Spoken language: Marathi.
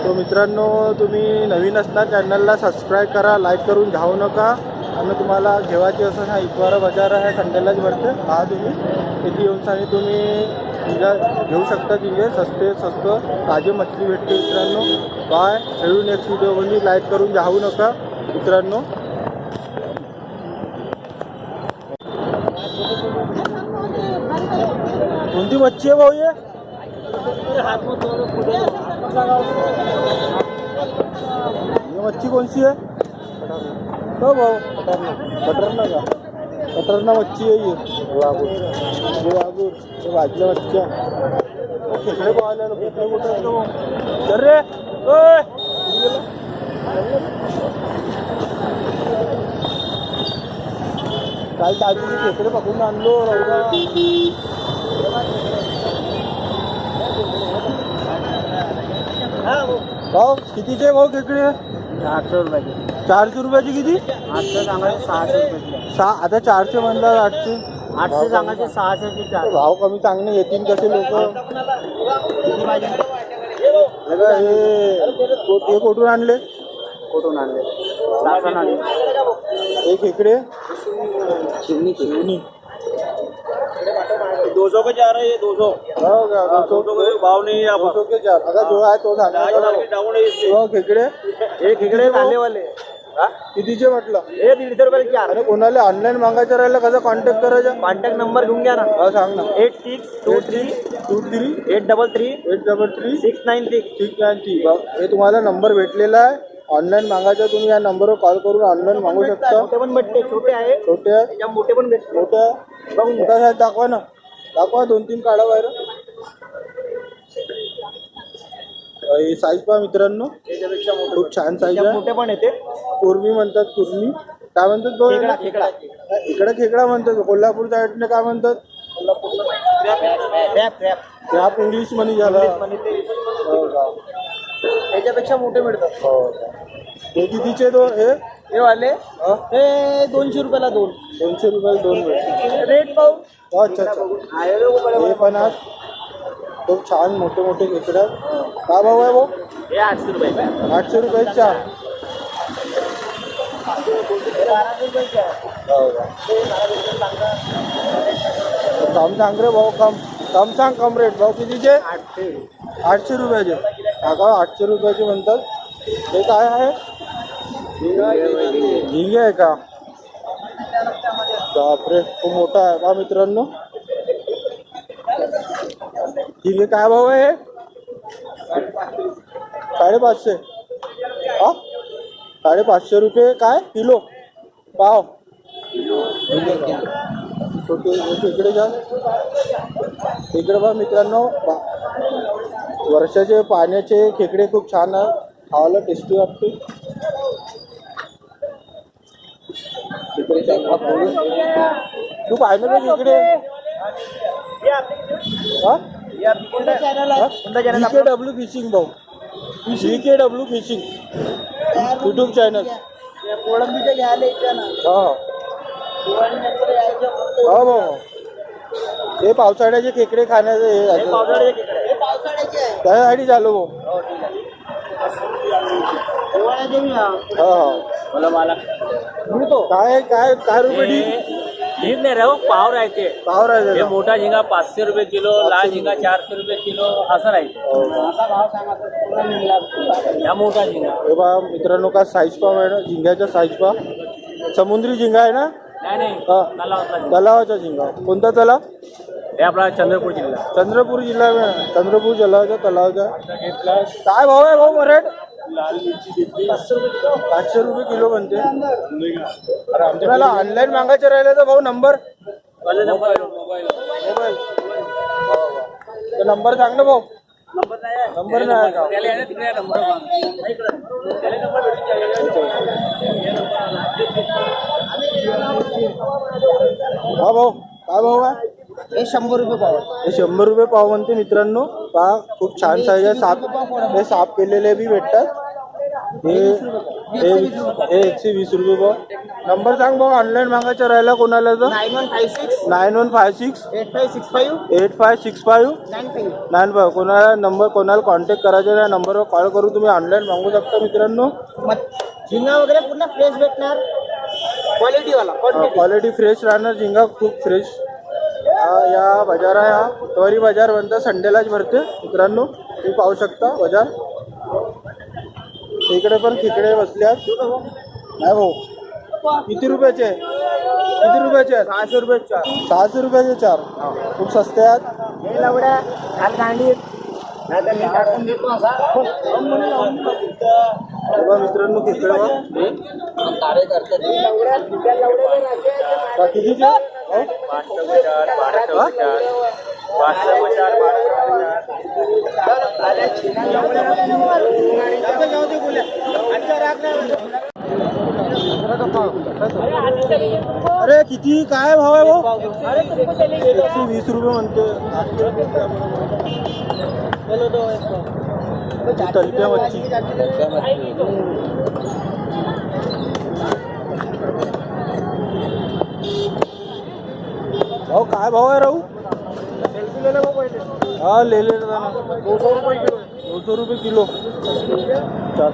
तो मित्रांनो, तुम्ही नवीन असणार चॅनलला सबस्क्राईब करा, लाईक करून जाऊ नका. आणि तुम्हाला घेवायची असं हा इतवारा बाजार आहे, संडेलाच भरते. हा तुम्ही इथे येऊन सांगी तुम्ही झिंगा घेऊ शकता. झिंगे स्वस्त ताजे मछली भेटते मित्रांनो. बाय, भेटू नेक्स्ट व्हिडिओमध्ये. लाईक करून जाऊ नका मित्रांनो. कोणती मच्छी आहे भाऊ? ये मच्छी कोणती आहे हो भाऊ? कटरना का? कटरना मच्छी आहे ये. वागूर भाजल्या मच्छ्या खेकडे पाहायला. खेकडे कुठे असतो चल रे? काल ताजी खेकडे पकडून आणलो. भाऊ कितीचे भाऊ खेकडे? 400 रुपयाची. 400 रुपयाची किती? 800 सांगायचे 600 रुपयाची. आता 400 म्हणलं. 800 800 सांगायचे 600 ची 4. भाव कमी चांगले येतील कसे लोक? किती पाहिजे? हे कुठून आणले? कुठून आणले? लासन आणले. एक खेकडे चिमणी 200 के 4 है ये 200. हो का? 200 का भाव नहीं है. 200 के 4. आता जो आहे तो सांगा. हो खेकडे. एक खेकडे खाने वाले कितीचे म्हटलं? हे 150 रुपये 4. अरे कोणाला ऑनलाईन मागायचं राहिलं कसं कॉन्टॅक्ट करायचा? कॉन्टॅक्ट नंबर घेऊन घ्या ना. हो सांग ना. 8623 23 833 693. 693. हे तुम्हाला नंबर भेटलेला आहे. ऑनलाईन मागायचं तुम्ही या नंबरवर कॉल करून ऑनलाईन मागू शकता. मोठे पण भेटते, छोटे आहे, छोटे आहे, त्याच्या मोठे पण भेटते. मोठे बघ. मोठा साईज दाखवा ना. दाखवा 2-3 काढा बाहेर. ही साईज पहा मित्रांनो. त्याच्यापेक्षा मोठे खूप छान साईज आहे. मोठे पण येते. कुर्मी म्हणतात. कुर्मी काय म्हणतात तो? खेकडा. इकडे खेकडा म्हणतात. कोल्हापूर साईडने काय म्हणतात? क्रॅप इंग्लिश मध्ये झालं. त्याच्यापेक्षा मोठे मिळतात. हो. हे कितीचे तो? हे वाले हे 200 रुपयाला 2. 200 रुपयाला 2 भेटते. रेट पाहू. अच्छा. हे पण आहेत. खूप छान मोठे मोठे खेकडे आहेत. काय भाव आहे भाऊ? हे 800 रुपये. 800 रुपये 4. कम सांग रे भाऊ. कम सांग. कम रेट भाऊ. कितीचे? 800 रुपयाचे. काका 800 रुपयाचे म्हणतात. हे काय आहे? झिंगे आहे का? बापरे खूप मोठा आहे बा मित्रांनो. झिंगे काय भाव आहे? 550. हा 550 रुपये काय किलो? पाव. छोटे इकडे जा. इकडे बघा मित्रांनो. वर्षाचे पाण्याचे खेकडे खूप छान आहे. खावायला टेस्टी वाटते. तू पाहिलं का खेकडे? VKW फिशिंग भाऊ. VKW fishing YouTube channel. कोळंबीचे घ्यायला येते ना. हो भाऊ. हे पावसाळ्याचे खेकडे खाण्याचे हे त्यासाठी झालो भाऊ. काय रुपये? ढीप नाही राहू. पाव राहते. पाव राहते. मोठा झिंगा 500 रुपये किलो, लहान झिंगा 400 रुपये किलो असं राहते. हा मोठा झिंगा. हे बघा मित्रांनो का साईज पाव आहे ना. झिंग्याचा साईज पाव. समुद्री झिंगा आहे ना? नाही. तलावाचा झिंगा. कोणता तलाव? हे आपला चंद्रपूर जिल्हा. चंद्रपूर जिल्हा. चंद्रपूर जिल्ह्याचा तलावाचा. काय भाव आहे भाऊ रेट? 500 रुपये किलो म्हणते. तुम्हाला ऑनलाईन मागायचं राहिलं तर भाऊ नंबर नंबर सांग ना भाऊ. नंबर नाही का? हा भाऊ काय भाऊ आहे? हे 100 रुपये पाव. हे 100 रुपये पाव म्हणते मित्रांनो. पहा खूप छान साईज आहे. हे साफ केलेले बी भेटतात. हे 120 रुपये पाव. नंबर सांग भाऊ, ऑनलाईन मागायचं राहिला कोणाला तर 9156 9156 8565 8565 95. 95. कोणाला नंबर कोणाला कॉन्टॅक्ट करायचा या नंबरवर कॉल करून तुम्ही ऑनलाईन मागू शकता मित्रांनो. झिंगा वगैरे पूर्ण फ्रेश भेटणार, क्वालिटीवाला क्वालिटी फ्रेश राहणार. झिंगा खूप फ्रेश. या बाजार आहे, हा तवरी बाजार म्हणतात, संडेलाच भरते मित्रांनो. तुम्ही पाहू शकता बाजार. इकडे पण खेकडे बसले आहेत. नाही भाऊ, किती रुपयाचे आहे? किती रुपयाचे आहेत? 600 रुपये 4. 600 रुपयाचे 4. खूप सस्ते आहेत. हे लावड्या खाल गांडीत नाही तर मी टाकून देतो असा. बघा मित्रांनो खेकडे बघा. कितीचे? 500. अरे किती काय भाव आहे भाऊ? 120 रुपये म्हणते. तलप्या मच्छी. भाऊ काय भाव आहे राहू? हा ले ना 200 रुपये किलो. चल